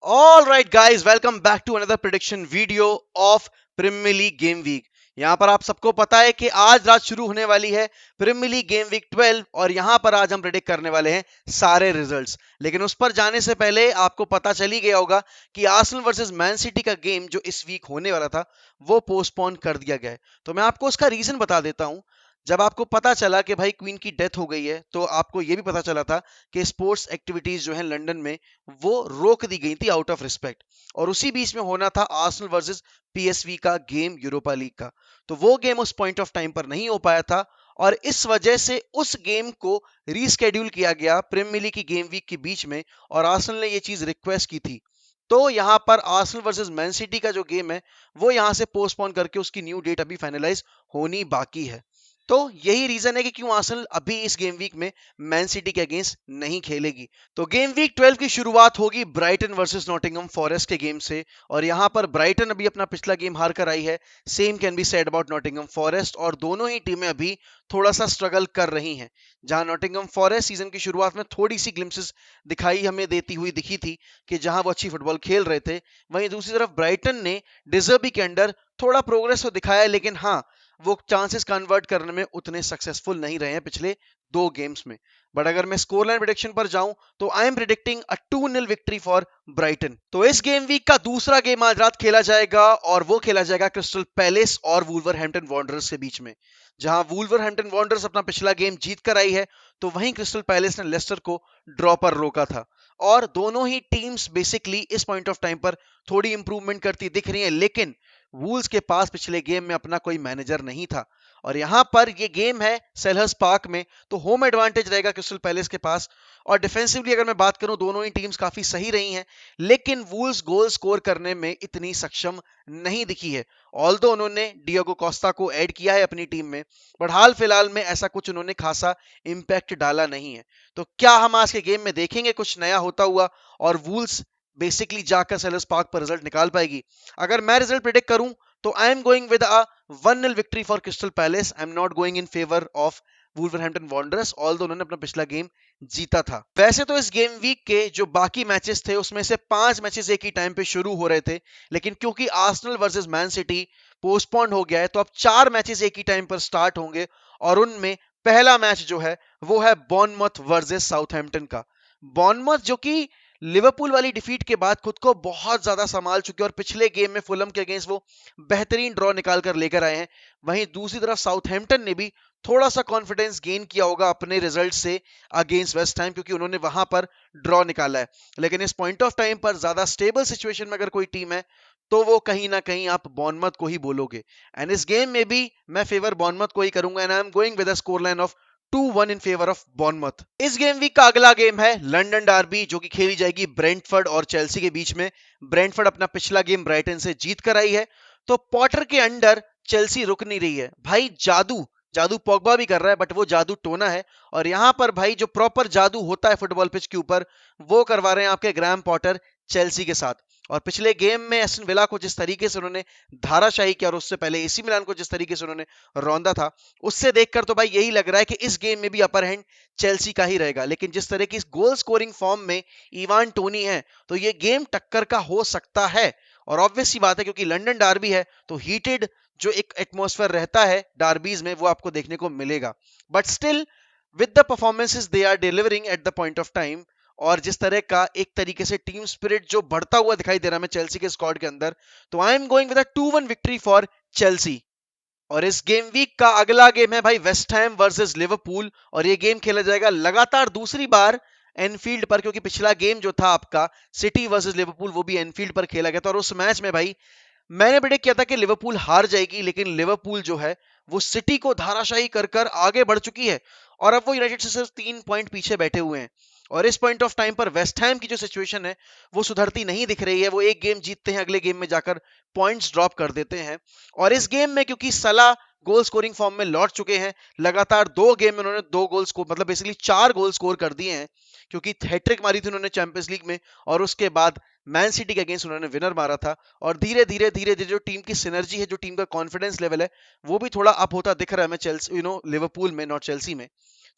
All right, guys, welcome back to another prediction video of premier league game week. यहां पर आप सबको पता है कि आज रात शुरू होने वाली है प्रीमियर लीग गेम वीक 12 और यहां पर आज हम प्रेडिक्ट करने वाले हैं सारे रिजल्ट्स। लेकिन उस पर जाने से पहले आपको पता चल ही गया होगा कि आर्सेनल वर्सेस मैन सिटी का गेम जो इस वीक होने वाला था वो पोस्टपोन कर दिया गया है। तो मैं आपको उसका रीजन बता देता हूं। जब आपको पता चला कि भाई क्वीन की डेथ हो गई है तो आपको यह भी पता चला था कि स्पोर्ट्स एक्टिविटीज जो है लंदन में वो रोक दी गई थी आउट ऑफ रिस्पेक्ट। और उसी बीच में होना था आर्सेनल वर्सेस पीएसवी का गेम यूरोपा लीग का। तो वो गेम उस पॉइंट ऑफ टाइम पर नहीं हो पाया था और इस वजह से उस गेम को रीस्केड्यूल किया गया प्रीमियर लीग की गेम वीक के बीच में। और आर्सेनल ने ये चीज रिक्वेस्ट की थी। तो यहां पर आर्सेनल वर्सेस मैन सिटी का जो गेम है वो यहां से पोस्टपोन करके उसकी न्यू डेट अभी फाइनलाइज होनी बाकी है। तो यही रीजन है कि क्यों आर्सेनल अभी इस गेम वीक में मैन सिटी के अगेंस्ट नहीं खेलेगी। तो गेम वीक 12 की शुरुआत होगी ब्राइटन वर्सेस नॉटिंघम फॉरेस्ट के गेम से। और यहां पर ब्राइटन अभी अपना पिछला गेम हार कर आई है। Same can be said about Nottingham forest और दोनों ही टीमें अभी थोड़ा सा स्ट्रगल कर रही हैं। जहां नॉटिंघम फॉरेस्ट सीजन की शुरुआत में थोड़ी सी ग्लिम्सेस दिखाई हमें देती हुई दिखी थी कि जहां वो अच्छी फुटबॉल खेल रहे थे, वहीं दूसरी तरफ ब्राइटन ने डिजर्बी के अंडर थोड़ा प्रोग्रेस तो दिखाया है, लेकिन हाँ, वो चांसेस कन्वर्ट करने में उतने सक्सेसफुल नहीं रहे हैं पिछले दो गेम्स में। बट अगर मैं स्कोर लाइन प्रिडिक्शन पर जाऊं तो I am predicting a 2-0 victory for Brighton. तो इस गेम वीक का दूसरा गेम आज रात खेला जाएगा और वो खेला जाएगा क्रिस्टल पैलेस और वुल्वरहैम्पटन वांडरर्स के बीच में। जहां वुल्वरहैम्पटन वांडरर्स अपना पिछला गेम जीत कर आई है तो वहीं क्रिस्टल पैलेस ने लेस्टर को ड्रॉ पर रोका था। और दोनों ही टीम्स बेसिकली इस पॉइंट ऑफ टाइम पर थोड़ी इंप्रूवमेंट करती दिख रही है, लेकिन वूल्स के पास पिछले गेम में अपना कोई मैनेजर नहीं था। और यहां पर ये गेम है सेलहर्स पार्क में, तो होम एडवांटेज रहेगा क्रिस्टल पैलेस के पास। और डिफेंसिवली अगर मैं बात करूं, दोनों ही टीम्स काफी सही रही हैं, लेकिन वूल्स गोल स्कोर करने में इतनी सक्षम नहीं दिखी है। ऑल्दो उन्होंने डिएगो कोस्टा को ऐड किया है अपनी टीम में, बट हाल फिलहाल में ऐसा कुछ उन्होंने खासा इंपैक्ट डाला नहीं है। तो क्या हम आज के गेम में देखेंगे कुछ नया होता हुआ और वूल्स बेसिकली जाकर सेलर्स पार्क पर रिजल्ट निकाल पाएगी? अगर मैं रिजल्ट प्रेडिक्ट करूं तो I am going with a 1-0 victory for Crystal Palace. I am not going in favour of Wolverhampton Wanderers, although उन्होंने अपना पिछला गेम जीता था। वैसे तो इस गेम वीक के जो बाकी मैचेस थे उसमें से 5 मैचेस एक ही टाइम पे शुरू हो रहे थे, लेकिन क्योंकि Arsenal versus man city postponed हो गया है तो अब 4 मैचेस एक ही टाइम पर स्टार्ट होंगे। और उनमें पहला मैच जो है वो है बॉर्नमथ वर्सेस साउथहैम्पटन का। बॉर्नमथ जो कि लिवरपूल वाली डिफीट के बाद खुद को बहुत ज्यादा संभाल चुके और पिछले गेम में फुलम के अगेंस्ट वो बेहतरीन ड्रॉ निकाल कर लेकर आए हैं। वहीं दूसरी तरफ साउथहैम्पटन ने भी थोड़ा सा कॉन्फिडेंस गेन किया होगा अपने रिजल्ट से अगेंस्ट वेस्ट हैम, क्योंकि उन्होंने वहां पर ड्रॉ निकाला है। लेकिन इस पॉइंट ऑफ टाइम पर ज्यादा स्टेबल सिचुएशन में अगर कोई टीम है तो वो कहीं ना कहीं आप बॉर्नमथ को ही बोलोगे। एंड इस गेम में भी मैं फेवर बॉर्नमथ को ही करूंगा and I am going with a score line of 2-1 in favour of Bournemouth. इस गेम वीक का अगला गेम है लंदन डार्बी, जो कि खेली जाएगी ब्रेंटफोर्ड और चेल्सी के बीच में। ब्रेंटफोर्ड अपना पिछला गेम ब्राइटन से जीत कर आई है, तो पॉटर के अंडर चेल्सी रुक नहीं रही है। भाई जादू जादू पोग्बा भी कर रहा है, बट वो जादू टोना है। और यहां पर भाई जो प्रॉपर जादू होता है फुटबॉल पिच के ऊपर वो करवा रहे हैं आपके ग्राहम पॉटर चेल्सी के साथ। और पिछले गेम में एस्टन विला को जिस तरीके से उन्होंने धाराशाही किया और उससे पहले एसी मिलान को जिस तरीके से उन्होंने रौंदा था, उससे देखकर तो भाई यही लग रहा है कि इस गेम में भी अपर हैंड चेल्सी का ही रहेगा। लेकिन जिस तरह की इस गोल स्कोरिंग फॉर्म में इवान टोनी है तो ये गेम टक्कर का हो सकता है। और ऑब्वियस सी बात है क्योंकि लंदन डार्बी है तो हीटेड जो एक एटमॉस्फेयर रहता है डार्बीज में वो आपको देखने को मिलेगा। But still with the performances they are delivering at the point of time और जिस तरह का एक तरीके से टीम स्पिरिट जो बढ़ता हुआ दिखाई दे रहा है चेल्सी के स्क्वाड के अंदर, तो I am going with a 2-1 victory for Chelsea. और इस गेम वीक का अगला गेम है भाई वेस्ट हैम वर्सेस लिवरपूल और ये गेम खेला जाएगा लगातार दूसरी बार एनफील्ड पर, क्योंकि पिछला गेम जो था आपका सिटी वर्सेस लिवरपूल वो भी एनफील्ड पर खेला गया था। और उस मैच में भाई मैंने प्रेडिक्ट किया था कि लिवरपूल हार जाएगी, लेकिन लिवरपूल जो है वो सिटी को धाराशाही कर कर आगे बढ़ चुकी है और अब वो यूनाइटेड से सिर्फ 3 पॉइंट पीछे बैठे हुए हैं। और इस पॉइंट ऑफ टाइम पर वेस्ट हैम की जो सिचुएशन है वो सुधरती नहीं दिख रही है। वो एक गेम जीतते हैं, अगले गेम में जाकर पॉइंट्स ड्रॉप कर देते हैं। और इस गेम में क्योंकि सला गोल स्कोरिंग फॉर्म में लौट चुके हैं, लगातार 2 गेम में उन्होंने 2 गोल स्कोर मतलब बेसिकली 4 गोल स्कोर कर दिए हैं, क्योंकि हैट्रिक मारी थी उन्होंने चैंपियंस लीग में और उसके बाद मैन सिटी के अगेंस्ट उन्होंने विनर मारा था। और धीरे धीरे जो टीम की सिनर्जी है, जो टीम का कॉन्फिडेंस लेवल है, वो भी थोड़ा अप होता दिख रहा है मैं चेल्सी लिवरपूल में, नॉट चेल्सी में।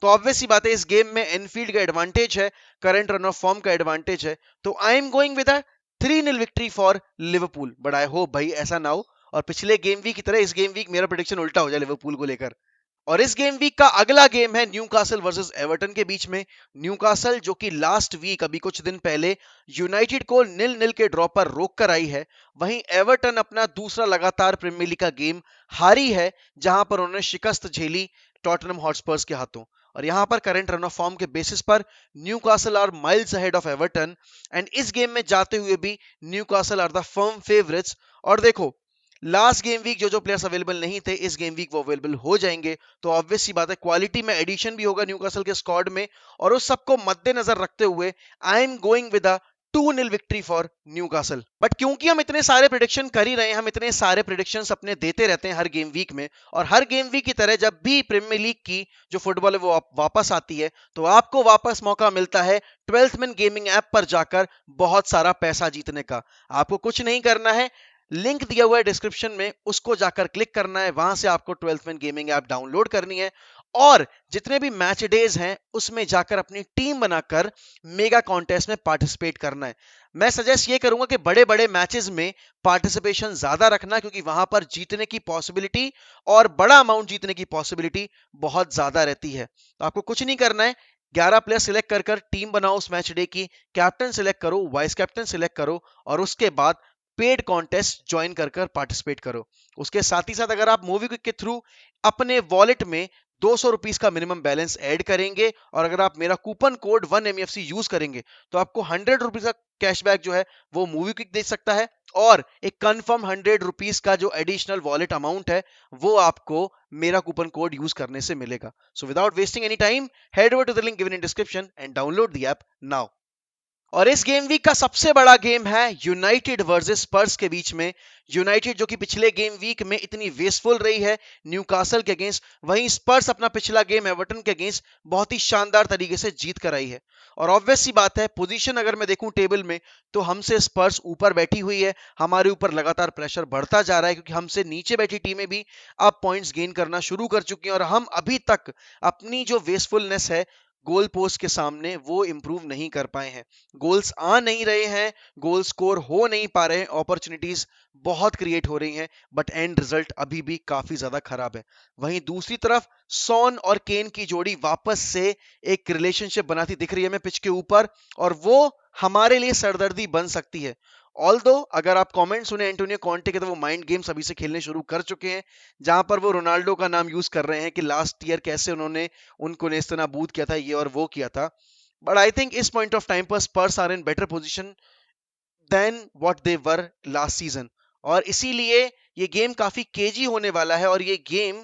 तो ऑब्वियस सी बात है इस गेम में एनफील्ड का एडवांटेज है, करंट रन ऑफ फॉर्म का एडवांटेज है। तो I am going with a 3-0 victory for Liverpool. But I hope भाई ऐसा ना हो और पिछले गेम वीक की तरह इस गेम वीक मेरा प्रेडिक्शन उल्टा हो जाए लिवरपूल को लेकर। और इस गेम वीक का अगला गेम है न्यूकासल वर्सेस एवर्टन के बीच में। न्यूकासल जो कि लास्ट वीक अभी कुछ दिन पहले यूनाइटेड को 0-0 के ड्रॉ पर रोक कर आई है, वहीं एवर्टन अपना दूसरा लगातार प्रीमियर लीग का गेम हारी है, जहां पर उन्होंने शिकस्त झेली टॉटनहम हॉटस्पर्स के हाथों। और यहां पर करंट रन ऑफ फॉर्म के बेसिस पर Newcastle are miles ahead of Everton, and इस गेम में जाते हुए भी Newcastle are the firm favourites. और देखो, लास्ट गेम वीक जो जो प्लेयर्स अवेलेबल नहीं थे, इस गेम वीक वो अवेलेबल हो जाएंगे, तो ऑब्वियस सी बात है क्वालिटी में एडिशन भी होगा न्यूकासल के स्क्वाड में। और उस सबको मद्देनजर रखते हुए आई am going with a 2-0 victory for Newcastle. But क्योंकि हम इतने सारे प्रेडिक्शन कर ही रहे हैं, हम इतने सारे प्रेडिक्शंस अपने देते रहते हैं हर गेम वीक में, और हर गेम वीक की तरह जब भी प्रीमियर लीग की जो फुटबॉल है वो वापस आती है, तो आपको वापस मौका मिलता है 12th मैन गेमिंग ऐप पर जाकर बहुत सारा पैसा जीतने का। आपको कुछ नहीं करना है, लिंक दिया हुआ है डिस्क्रिप्शन में, उसको जाकर क्लिक करना है, वहां से आपको 12th man gaming app download करनी है, और जितने भी मैच डेज हैं उसमें जाकर अपनी टीम बनाकर मेगा कॉन्टेस्ट में पार्टिसिपेट करना है। मैं सजेस्ट ये करूंगा कि बड़े बड़े मैचेस में पार्टिसिपेशन ज्यादा रखना, क्योंकि वहां पर जीतने की पॉसिबिलिटी और बड़ा अमाउंट जीतने की पॉसिबिलिटी बहुत ज्यादा रहती है। तो आपको कुछ नहीं करना है, 11 प्लेयर सिलेक्ट कर टीम बनाओ उस मैच डे की, कैप्टन सिलेक्ट करो, वाइस कैप्टन सिलेक्ट करो, और उसके बाद पेड कॉन्टेस्ट ज्वाइन कर पार्टिसिपेट करो। उसके साथ ही साथ अगर आप मोबीक्विक के थ्रू अपने वॉलेट में 200 रुपीस का मिनिमम बैलेंस ऐड करेंगे, और अगर आप मेरा कूपन कोड 1MEFC यूज करेंगे, तो आपको 100 रुपीज का कैशबैक जो है वो मोबीक्विक दे सकता है, और एक कंफर्म 100 रुपीस का जो एडिशनल वॉलेट अमाउंट है वो आपको मेरा कूपन कोड यूज करने से मिलेगा। So without wasting any time, head over to the link given in description and download the app now. और इस गेम वीक का सबसे बड़ा गेम है यूनाइटेड वर्सेस स्पर्स के बीच में। यूनाइटेड जो कि पिछले गेम वीक में इतनी वेस्टफुल रही है न्यूकासल के अगेंस्ट, वहीं स्पर्स अपना पिछला गेम एवर्टन के अगेंस्ट बहुत ही शानदार तरीके से जीत कर आई है। और ऑब्वियस सी बात है, पोजीशन अगर मैं देखूं टेबल में, तो हमसे स्पर्स ऊपर बैठी हुई है, हमारे ऊपर लगातार प्रेशर बढ़ता जा रहा है, क्योंकि हमसे नीचे बैठी टीमें भी अब पॉइंट्स गेन करना शुरू कर चुकी हैं, और हम अभी तक अपनी जो वेस्टफुलनेस है गोल पोस्ट के सामने वो इंप्रूव नहीं कर पाए हैं। गोल्स आ नहीं रहे हैं, गोल स्कोर हो नहीं पा रहे हैं, अपॉर्चुनिटीज बहुत क्रिएट हो रही हैं, बट एंड रिजल्ट अभी भी काफी ज्यादा खराब है। वहीं दूसरी तरफ सॉन और केन की जोड़ी वापस से एक रिलेशनशिप बनाती दिख रही है हमें पिच के ऊपर, और वो हमारे लिए सरदर्दी बन सकती है। ऑल्दो अगर आप कमेंट सुने एंटोनियो कॉन्टे के, तो वो माइंड गेम्स अभी से खेलने शुरू कर चुके हैं, जहां पर वो रोनाल्डो का नाम यूज कर रहे हैं कि लास्ट ईयर कैसे उन्होंने उनको नेस्तनाबूद किया था, ये और वो किया था। बट आई थिंक इस पॉइंट ऑफ टाइम पर Spurs are in better position than what they were last season, और इसीलिए ये गेम काफी केजी होने वाला है, और ये गेम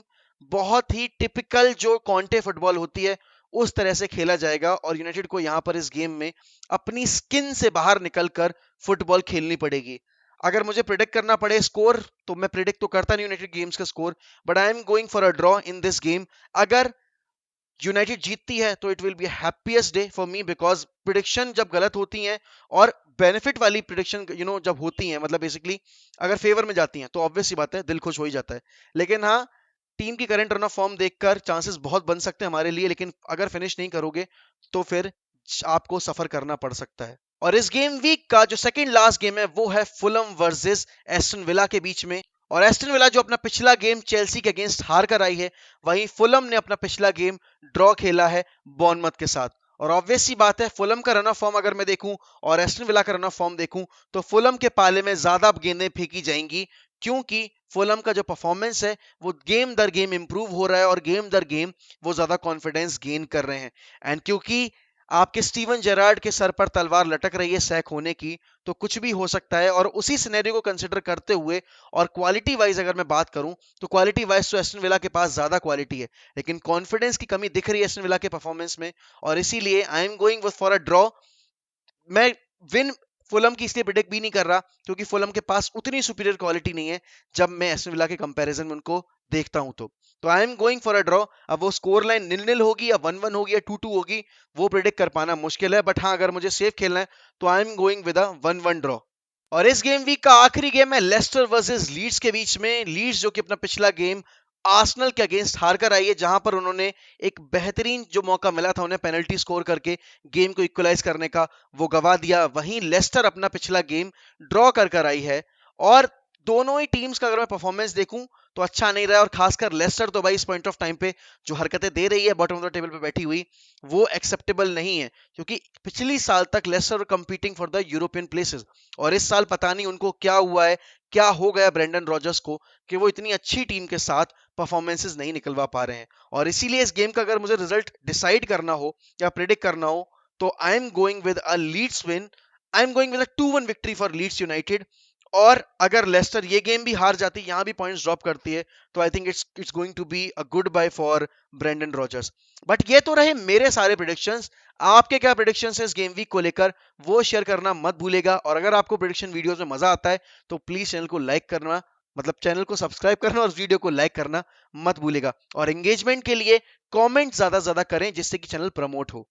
बहुत ही टिपिकल जो कॉन्टे फुटबॉल होती है उस तरह से खेला जाएगा, और यूनाइटेड को यहां पर इस गेम में अपनी स्किन से बाहर निकलकर फुटबॉल खेलनी पड़ेगी। अगर मुझे प्रिडिक्ट करना पड़े स्कोर, तो मैं प्रिडिक्ट तो करता नहीं यूनाइटेड गेम्स का score, but I am going for a draw in this game. अगर यूनाइटेड जीतती है तो it will be happiest day for me, because prediction जब गलत होती हैं और बेनिफिट वाली प्रिडिक्शन जब होती हैं, मतलब बेसिकली अगर फेवर में जाती हैं, तो ऑब्वियस सी बात है दिल खुश हो ही जाता है। लेकिन हाँ, टीम की करंट रन ऑफ फॉर्म देखकर चांसेस बहुत बन सकते हैं हमारे लिए, लेकिन अगर फिनिश नहीं करोगे तो फिर आपको सफर करना पड़ सकता है। और इस गेम वीक का जो सेकंड लास्ट गेम है वो है फुलम वर्सेस एस्टन विला के बीच में। और एस्टन विला जो अपना पिछला गेम चेल्सी के अगेंस्ट हार कर आई है, वहीं फुलम ने अपना पिछला गेम ड्रॉ खेला है बॉर्नमथ के साथ। और ऑब्वियस सी बात है, फुलम का रन ऑफ फॉर्म अगर मैं देखूं और एस्टन विला का रन ऑफ फॉर्म देखूं, तो फुलम के पाले में ज्यादा गेंदें फेंकी जाएंगी, क्योंकि फुलम का जो परफॉर्मेंस है वो गेम दर गेम इंप्रूव हो रहा है, और गेम दर गेम वो ज्यादा कॉन्फिडेंस गेन कर रहे हैं। एंड क्योंकि आपके स्टीवन जेरार्ड के सर पर तलवार लटक रही है सैक होने की, तो कुछ भी हो सकता है। और उसी सिनेरियो को कंसिडर करते हुए और क्वालिटी वाइज अगर मैं बात करूं, तो क्वालिटी वाइज तो एस्टन विला के पास ज्यादा क्वालिटी है, लेकिन कॉन्फिडेंस की कमी दिख रही है एस्टन विला के परफॉर्मेंस में, और इसीलिए आई am going for a draw. मैं विन फुलम की इसलिए प्रिडिक्ट भी नहीं कर रहा, क्योंकि फुलम के पास उतनी सुपीरियर क्वालिटी नहीं है जब मैं एस्टन विला के कंपैरिजन में उनको देखता हूं। तो I am going for a draw. अब वो स्कोर लाइन 0-0 होगी या 1-1 होगी या 2-2 होगी, वो प्रिडिक्ट कर पाना मुश्किल है, बट हाँ, अगर मुझे सेफ खेलना है तो I am going with a 1-1 draw. और इस गेम वीक का आखिरी गेम है लेस्टर वर्सेस लीड्स के बीच में। लीड्स जो कि अपना पिछला गेम आर्सेनल के अगेंस्ट हार कर आई है, जहां पर उन्होंने एक बेहतरीन जो मौका मिला था उन्हें पेनल्टी स्कोर करके गेम को इक्वलाइज करने का, वो गवा दिया। वहीं लेस्टर अपना पिछला गेम ड्रॉ कर आई है, और दोनों ही टीम्स का अगर मैं परफॉर्मेंस देखूं तो अच्छा नहीं रहा है। और खासकर लेस्टर तो भाई इस पॉइंट ऑफ टाइम पे जो हरकतें दे रही है बॉटम ऑफ द टेबल पे बैठी हुई, वो एक्सेप्टेबल नहीं है, क्योंकि पिछली साल तक Leicester competing for the European places, और इस साल पता नहीं उनको क्या हुआ है, क्या हो गया ब्रेंडन रॉजर्स को, कि वो इतनी अच्छी टीम के साथ परफॉर्मेंसेस नहीं निकलवा पा रहे हैं। और इसीलिए इस गेम का अगर मुझे रिजल्ट डिसाइड करना हो या प्रिडिक्ट करना हो, तो I am going with a Leeds win, I am going with a 2-1 victory for Leeds United. और अगर लेस्टर ये गेम भी हार जाती, यहां भी पॉइंट्स ड्रॉप करती है, तो I think it's going to be a goodbye for Brendan Rodgers. But ये तो रहे मेरे सारे प्रिडिक्शंस। आपके क्या प्रिडिक्शंस है इस गेम वीक को लेकर, वो शेयर करना मत भूलेगा। और अगर आपको प्रिडिक्शन वीडियोस में मजा आता है तो प्लीज चैनल को लाइक करना, मतलब चैनल को सब्सक्राइब करना और वीडियो को लाइक करना मत भूलेगा। और एंगेजमेंट के लिए कमेंट ज्यादा ज्यादा करें, जिससे कि चैनल प्रमोट हो।